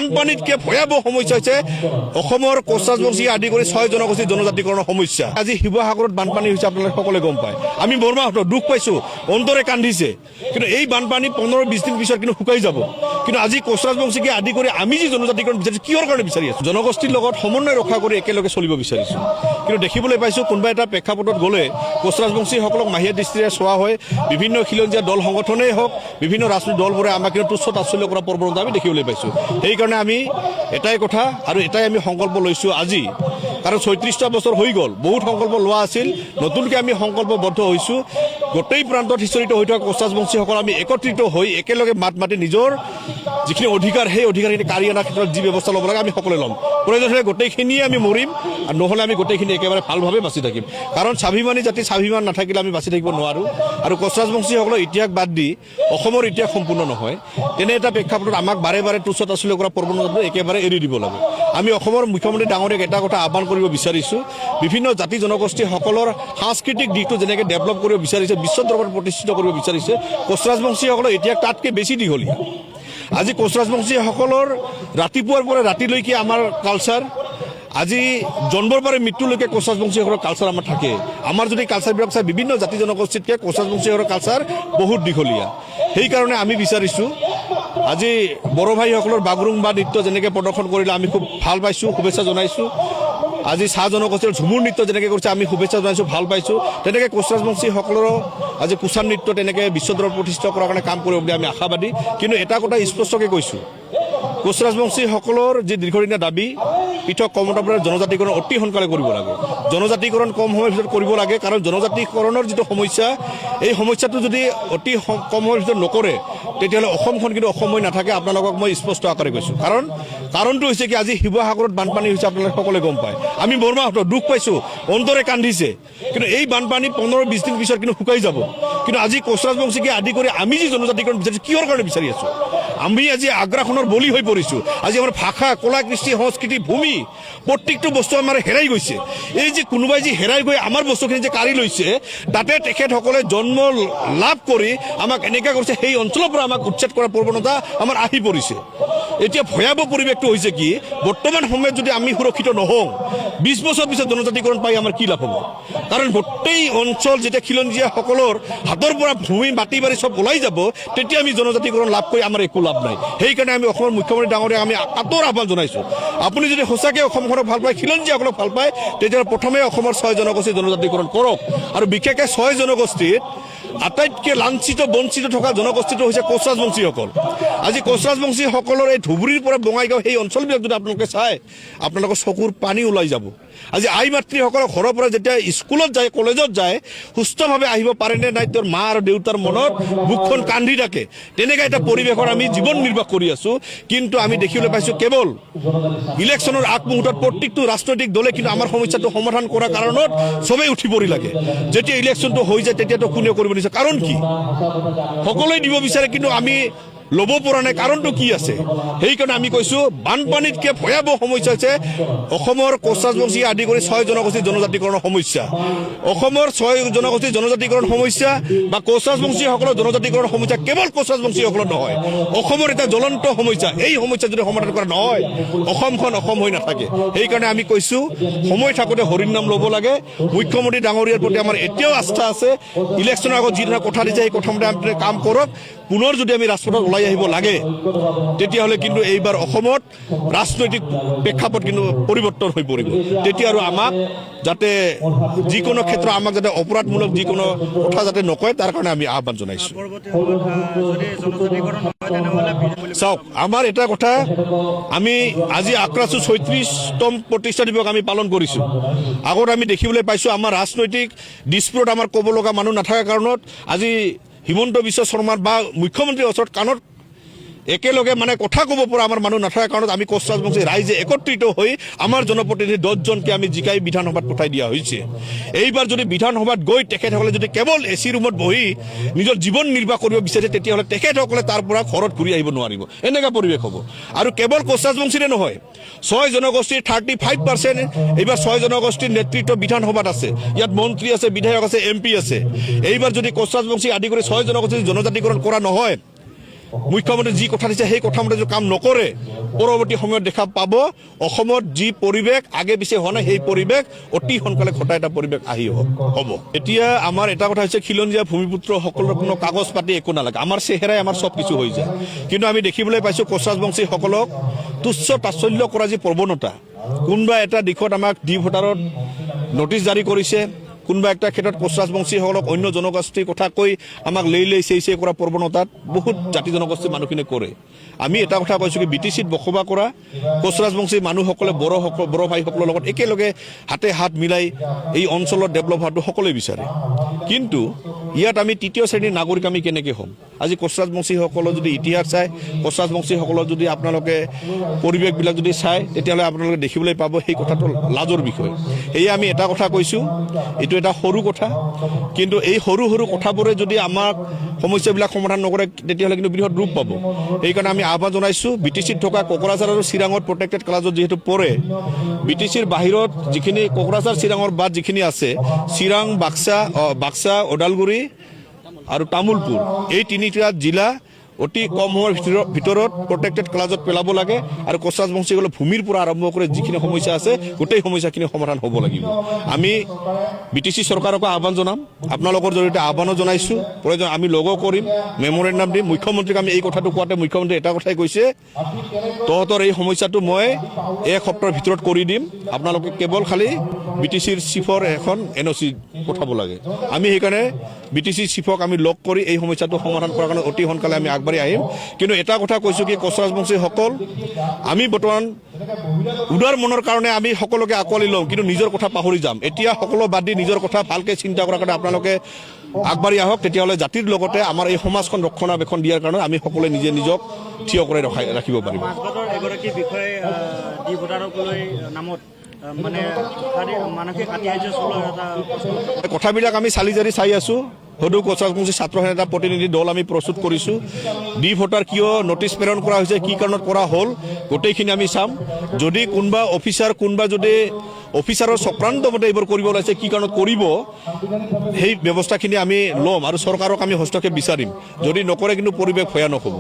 বানপানীতকৈ ভয়াৱহ সমস্যা হৈছে অসমৰ কোচ ৰাজবংশী আদি কৰি 6 জনগোষ্ঠীৰ জনজাতিকৰণৰ সমস্যা। আজি শিৱসাগৰত বানপানী হৈছে, আপোনালোকে সকলোৱে গম পায়। আমি বৰমাহত দুখ পাইছোঁ, অন্তৰে কান্দিছে, কিন্তু এই বানপানী 15-20 দিন পিছত কিন্তু শুকাই যাব। কিন্তু আজি কোচ ৰাজবংশীকে আদি কৰি আমি যি জনজাতিকৰণ বিচাৰিছোঁ, কিহৰ কাৰণে বিচাৰি আছোঁ? জনগোষ্ঠীৰ লগত সমন্বয় ৰক্ষা কৰি একেলগে চলিব বিচাৰিছোঁ। কিন্তু দেখিবলৈ পাইছোঁ কোনোবা এটা প্ৰেক্ষাপটত গ'লে কোচ ৰাজবংশীসকলক মাহিয়া দৃষ্টিৰে চোৱা হয়। বিভিন্ন খিলঞ্জীয়া দল সংগঠনেই হওক, বিভিন্ন ৰাজনৈতিক দলবোৰে আমাক কিন্তু তুচ্ছ তাচ্ছল্য কৰা প্ৰৱণতা আমি দেখিবলৈ পাইছোঁ। সেইকাৰণে আমি এটাই কথা আৰু এটাই আমি সংকল্প লৈছোঁ আজি, কাৰণ 36টা বছৰ হৈ গ'ল, বহুত সংকল্প লোৱা আছিল, নতুনকৈ আমি সংকল্পবদ্ধ হৈছোঁ। গোটেই প্ৰান্তত সিঁচৰিত হৈ থকা কোচ ৰাজবংশীসকল আমি একত্ৰিত হৈ একেলগে মাত মাতি নিজৰ যিখিনি অধিকাৰ, সেই অধিকাৰখিনি কাঢ়ি অনাৰ ক্ষেত্ৰত যি ব্যৱস্থা ল'ব লাগে আমি সকলোৱে ল'ম। প্ৰয়োজন হ'লে গোটেইখিনিয়ে আমি মৰিম, আৰু নহ'লে আমি গোটেইখিনি একেবাৰে ভালভাৱে বাচি থাকিম। কাৰণ স্বাভিমানী জাতি, স্বাভিমান নাথাকিলে আমি বাচি থাকিব নোৱাৰোঁ। আৰু কোচ ৰাজবংশীসকলৰ ইতিহাস বাদ দি অসমৰ ইতিহাস সম্পূৰ্ণ নহয়। তেনে এটা প্ৰেক্ষাপটত আমাক বাৰে বাৰে তুচ্ছ তাচ্ছল্য কৰা প্ৰৱণতাটো একেবাৰে এৰি দিব লাগে। আমি অসমৰ মুখ্যমন্ত্ৰী ডাঙৰীয়াক এটা কথা আহ্বান কৰিব বিচাৰিছোঁ, বিভিন্ন জাতি জনগোষ্ঠীসকলৰ সাংস্কৃতিক দিশটো যেনেকৈ ডেভেলপ কৰিব বিচাৰিছে, বিশ্ব দৰবাৰত প্ৰতিষ্ঠিত কৰিব বিচাৰিছে, কোচ ৰাজবংশীসকলৰ ইতিহাস তাতকৈ বেছি দীঘলীয়া। আজি কোচ ৰাজবংশীসকলৰ ৰাতিপুৱাৰ পৰা ৰাতিলৈকে আমাৰ কালচাৰ, আজি জন্মৰ পৰা মৃত্যুলৈকে কোচ ৰাজবংশীসকলৰ কালচাৰ আমাৰ থাকে। আমাৰ যদি কালচাৰবিলাক চাই বিভিন্ন জাতি জনগোষ্ঠীতকৈ কোচ ৰাজবংশীসকলৰ কালচাৰ বহুত দীঘলীয়া। সেইকাৰণে আমি বিচাৰিছোঁ, আজি বড়ো ভাইসকলৰ বাগৰুম্বা নৃত্য যেনেকৈ প্ৰদৰ্শন কৰিলে আমি খুব ভাল পাইছোঁ, শুভেচ্ছা জনাইছোঁ। আজি চাহ জনগোষ্ঠীৰ ঝুমুৰ নৃত্য যেনেকৈ কৰিছে আমি শুভেচ্ছা জনাইছোঁ, ভাল পাইছোঁ। তেনেকৈ কোচ ৰাজবংশীসকলৰো আজি কুচান নৃত্য তেনেকৈ বিশ্ব দৰবাৰত প্ৰতিষ্ঠিত কৰাৰ কাৰণে কাম কৰিব বুলি আমি আশাবাদী। কিন্তু এটা কথা স্পষ্টকৈ কৈছোঁ, কোচ ৰাজবংশীসকলৰ যি দীৰ্ঘদিনীয়া দাবী, পৃথক কৰ্মতাৰ জনজাতিকৰণ অতি সোনকালে কৰিব লাগে। জনজাতিকৰণ কম সময়ৰ ভিতৰত কৰিব লাগে, কাৰণ জনজাতিকৰণৰ যিটো সমস্যা, এই সমস্যাটো যদি অতি কম সময়ৰ ভিতৰত নকৰে, তেতিয়াহ'লে অসমখন কিন্তু অসম হৈ নাথাকে। আপোনালোকক মই স্পষ্ট আকাৰে কৈছোঁ। কাৰণটো হৈছে কি, আজি শিৱসাগৰত বানপানী হৈছে, আপোনালোকে সকলোৱে গম পায়। আমি বৰমাহত দুখ পাইছোঁ, অন্তৰে কান্দিছে, কিন্তু এই বানপানী 15-20 দিন পিছত কিন্তু শুকাই যাব। কিন্তু আজি কোচ ৰাজবংশীকে আদি কৰি আমি যি জনজাতিকৰণ বিচাৰিছোঁ, কিহৰ কাৰণে বিচাৰি আছোঁ? আমি আজি আগ্ৰাসনৰ বলি হৈ পৰিছোঁ। আজি আমাৰ ভাষা, কলা, কৃষ্টি, সংস্কৃতি, ভূমি, প্ৰত্যেকটো বস্তু আমাৰ হেৰাই গৈছে। এই যে কোনোবাই যি হেৰাই গৈ আমাৰ বস্তুখিনি যে কাঢ়ি লৈছে, তাতে তেখেতসকলে জন্ম লাভ কৰি আমাক এনেকৈ কৰিছে, সেই অঞ্চলৰ পৰা আমাক উচ্ছেদ কৰাৰ প্ৰৱণতা আমাৰ আহি পৰিছে। এতিয়া ভয়াৱহ পৰিৱেশটো হৈছে কি, বৰ্তমান সময়ত যদি আমি সুৰক্ষিত নহওঁ, 20 বছৰ পিছত জনজাতিকৰণ পাই আমাৰ কি লাভ হ'ব? কাৰণ গোটেই অঞ্চল যেতিয়া খিলঞ্জীয়াসকলৰ হাতৰ পৰা ভূমি, মাটি বাৰী চব ওলাই যাব, তেতিয়া আমি জনজাতিকৰণ লাভ কৰি আমাৰ একো লাভ নাই। সেইকাৰণে আমি অসমৰ মুখ্যমন্ত্ৰী ডাঙৰীয়াক আমি কাতৰ আহ্বান জনাইছোঁ, আপুনি যদি সঁচাকৈ অসমখনক ভাল পায়, খিলঞ্জীয়াসকলক ভাল পায়, তেতিয়াহ'লে প্ৰথমে অসমৰ 6 জনগোষ্ঠীৰ জনজাতিকৰণ কৰক। আৰু বিশেষকৈ 6 জনগোষ্ঠীত আটাইতকৈ লাঞ্ছিত বঞ্চিত থকা জনগোষ্ঠীটো হৈছে কোচ ৰাজবংশীসকল। আজি কোচ ৰাজবংশীসকলৰ এই ধুবুৰীৰ পৰা বঙাইগাঁও সেই অঞ্চলবিলাক যদি আপোনালোকে চায়, আপোনালোকৰ চকুৰ পানী ওলাই যাব। আজি আই মাতৃসকলৰ ঘৰৰ পৰা যেতিয়া স্কুলত যায়, কলেজত যায়, সুস্থভাৱে আহিব পাৰেনে নাই, তেওঁৰ মা আৰু দেউতাৰ মনত বুকখন কান্দি থাকে। তেনেকৈ এটা পৰিৱেশত আমি জীৱন নিৰ্বাহ কৰি আছোঁ। কিন্তু আমি দেখিবলৈ পাইছোঁ, কেৱল ইলেকশ্যনৰ আগমুহূৰ্তত প্ৰত্যেকটো ৰাজনৈতিক দলে কিন্তু আমাৰ সমস্যাটো সমাধান কৰাৰ কাৰণত চবেই উঠি পৰি লাগে। যেতিয়া ইলেকশ্যনটো হৈ যায়, তেতিয়াতো কোনেও কৰিব নিবিচাৰে। কাৰণ কি? সকলোৱে দিব বিচাৰে, কিন্তু আমি ল'ব পৰা নাই। কাৰণটো কি আছে? সেইকাৰণে আমি কৈছোঁ, বানপানীতকৈ ভয়াৱহ সমস্যা হৈছে অসমৰ কোচ ৰাজবংশী আদি কৰি 6 জনগোষ্ঠীৰ জনজাতিকৰণৰ সমস্যা। অসমৰ 6 জনগোষ্ঠীৰ জনজাতিকৰণ সমস্যা বা কোচ ৰাজবংশীসকলৰ জনজাতিকৰণ সমস্যা কেৱল কোচ ৰাজবংশীসকলৰ নহয়, অসমৰ এটা জ্বলন্ত সমস্যা। এই সমস্যা যদি সমাধান কৰা নহয়, অসমখন অসম হৈ নাথাকে। সেইকাৰণে আমি কৈছোঁ, সময় থাকোঁতে হৰিৰ নাম ল'ব লাগে। মুখ্যমন্ত্ৰী ডাঙৰীয়াৰ প্ৰতি আমাৰ এতিয়াও আস্থা আছে। ইলেকশ্যনৰ আগত যি ধৰণে কথা দিছে, সেই কথামতে আপুনি কাম কৰক। পুনৰ যদি আমি ৰাজপথত ওলাই আহিব লাগে, তেতিয়াহ'লে কিন্তু এইবাৰ অসমত ৰাজনৈতিক প্ৰেক্ষাপট কিন্তু পৰিৱৰ্তন হৈ পৰিব। তেতিয়া আৰু আমাক যাতে যিকোনো ক্ষেত্ৰত আমাক যাতে অপৰাধমূলক যিকোনো কথা যাতে নকয়, তাৰ কাৰণে আমি আহ্বান জনাইছোঁ। চাওক, আমাৰ এটা কথা, আমি আজি আক্ৰাছো 36তম প্ৰতিষ্ঠা দিৱস আমি পালন কৰিছোঁ। আগত আমি দেখিবলৈ পাইছোঁ, আমাৰ ৰাজনৈতিক দিশবোৰত আমাৰ ক'ব লগা মানুহ নাথাকাৰ কাৰণত আজি হিমন্ত বিশ্ব শৰ্মাৰ বা মুখ্যমন্ত্ৰীৰ ওচৰত কাণত একেলগে মানে কথা ক'ব পৰা আমাৰ মানুহ নাথাকাৰ কাৰণত আমি কোচ ৰাজবংশী ৰাইজে একত্ৰিত হৈ আমাৰ জনপ্ৰতিনিধি 10জনকে আমি জিকাই বিধানসভাত পঠাই দিয়া হৈছে। এইবাৰ যদি বিধানসভাত গৈ তেখেতসকলে যদি কেৱল AC ৰুমত বহি নিজৰ জীৱন নিৰ্বাহ কৰিব বিচাৰে, তেতিয়াহ'লে তেখেতসকলে তাৰ পৰা ঘৰত ঘূৰি আহিব নোৱাৰিব। এনেকুৱা পৰিৱেশ হ'ব। আৰু কেৱল কোচ ৰাজবংশীৰে নহয়, 6 জনগোষ্ঠীৰ 35% এইবাৰ 6 জনগোষ্ঠীৰ নেতৃত্ব বিধানসভাত আছে। ইয়াত মন্ত্ৰী আছে, বিধায়ক আছে, MP আছে। এইবাৰ যদি কোচ ৰাজবংশী আদি কৰি 6 জনগোষ্ঠীৰ জনজাতিকৰণ কৰা নহয়, মুখ্যমন্ত্ৰী যি কথা দিছে সেই কথা মতে যদি কাম নকৰে পৰৱৰ্তী সময়ত দেখা পাব অসমত যি পৰিৱেশ আগে পিছে হোৱা নাই সেই পৰিৱেশ অতি সোনকালে ঘটা এটা পৰিৱেশ আহি হ'ব এতিয়া আমাৰ এটা কথা হৈছে খিলঞ্জীয়া ভূমিপুত্ৰসকলৰ কোনো কাগজ পাতি একো নালাগে আমাৰ চেহেৰাই আমাৰ চব কিছু হৈ যায় কিন্তু আমি দেখিবলৈ পাইছোঁ কোচ ৰাজবংশীসকলক তুচ্ছ তাচ্ছল্য কৰা যি প্ৰৱণতা কোনোবা এটা দিশত আমাক ডি ভোটাৰত নটিচ জাৰি কৰিছে কোনোবা একটা ক্ষেত্ৰত কোচ ৰাজবংশীসকলক অন্য জনগোষ্ঠীৰ কথা কৈ আমাক লেই চেই কৰা প্ৰৱণতাত বহুত জাতি জনগোষ্ঠীৰ মানুহখিনি কৰে আমি এটা কথা কৈছোঁ কি BTCত বসবাস কৰা কোচ ৰাজবংশীৰ মানুহসকলে বড় ভাইসকলৰ লগত একেলগে হাতে হাত মিলাই এই অঞ্চলৰ ডেভেলপ হোৱাটো সকলোৱে বিচাৰে কিন্তু ইয়াত আমি তৃতীয় শ্ৰেণীৰ নাগৰিক আমি কেনেকৈ হ'ম আজি কোচ ৰাজবংশীসকলৰ যদি ইতিহাস চায় কোচ ৰাজবংশীসকলৰ যদি আপোনালোকে পৰিৱেশবিলাক যদি চায় তেতিয়াহ'লে আপোনালোকে দেখিবলৈ পাব সেই কথাটো লাজৰ বিষয় সেয়ে আমি এটা কথা কৈছোঁ এইটো এটা সৰু কথা কিন্তু এই সৰু কথাবোৰে যদি আমাক সমস্যাবিলাক সমাধান নকৰে তেতিয়াহ'লে কিন্তু বৃহৎ ৰূপ পাব সেইকাৰণে আমি আহ্বান জনাইছোঁ BTCত থকা কোকৰাঝাৰ আৰু চিৰাঙত প্ৰটেক্টেড ক্লাছত যিহেতু পৰে BTCৰ বাহিৰত যিখিনি কোকৰাঝাৰ চিৰাঙৰ বাদ যিখিনি আছে চিৰাং বাক্সা ওদালগুৰি আৰু তামোলপুৰ এই তিনিটা জিলা অতি কম সময়ৰ ভিতৰত প্ৰটেক্টেড ক্লাছত পেলাব লাগে আৰু কোচ ৰাজবংশীসকলৰ ভূমিৰ পৰা আৰম্ভ কৰি যিখিনি সমস্যা আছে গোটেই সমস্যাখিনি সমাধান হ'ব লাগিব আমি BTC চৰকাৰকো আহ্বান জনাম আপোনালোকৰ জৰিয়তে আহ্বানো জনাইছোঁ প্ৰয়োজন আমি লগো কৰিম মেমৰেণ্ডাম দিম মুখ্যমন্ত্ৰীক আমি এই কথাটো কোৱাতে মুখ্যমন্ত্ৰী এটা কথাই কৈছে তহঁতৰ এই সমস্যাটো মই এক সপ্তাহৰ ভিতৰত কৰি দিম আপোনালোকে কেৱল খালি BTCৰ চিফৰ এখন NOC পঠাব লাগে আমি সেইকাৰণে BTC চিফক আমি লগ কৰি এই সমস্যাটো সমাধান কৰাৰ কাৰণে অতি সোনকালে আমি আগবাঢ়ি আহিম কিন্তু এটা কথা কৈছোঁ কি কোচ ৰাজবংশীসকল আমি বৰ্তমান উদাৰ মনৰ কাৰণে আমি সকলোকে আঁকোৱালি ল'ম কিন্তু নিজৰ কথা পাহৰি যাম এতিয়া সকলো বাদ দি নিজৰ কথা ভালকৈ চিন্তা কৰাৰ কাৰণে আপোনালোকে আগবাঢ়ি আহক তেতিয়াহ'লে জাতিৰ লগতে আমাৰ এই সমাজখন ৰক্ষণাবেক্ষণ দিয়াৰ কাৰণে আমি সকলোৱে নিজক থিয় কৰি ৰাখিব পাৰিম এগৰাকী বিষয়ে ডি ভোটাৰক লৈ নামত মানে মানসিক আত্মহত্যা চলোৱাৰ এটা কথাবিলাক আমি চালি জাৰি চাই আছোঁ সদৌ কোচ ৰাজবংশী ছাত্ৰ সেনা এটা প্ৰতিনিধি দল আমি প্ৰস্তুত কৰিছোঁ ডি ভোটাৰ কিয় নটিচ প্ৰেৰণ কৰা হৈছে কি কাৰণত কৰা হ'ল গোটেইখিনি আমি চাম যদি কোনোবা অফিচাৰৰ চক্ৰান্ত মতে এইবোৰ কৰিব ওলাইছে কি কাৰণত কৰিব সেই ব্যৱস্থাখিনি আমি ল'ম আৰু চৰকাৰক আমি হস্তক্ষেপ বিচাৰিম যদি নকৰে কিন্তু পৰিৱেশ ভয়ানক হ'ব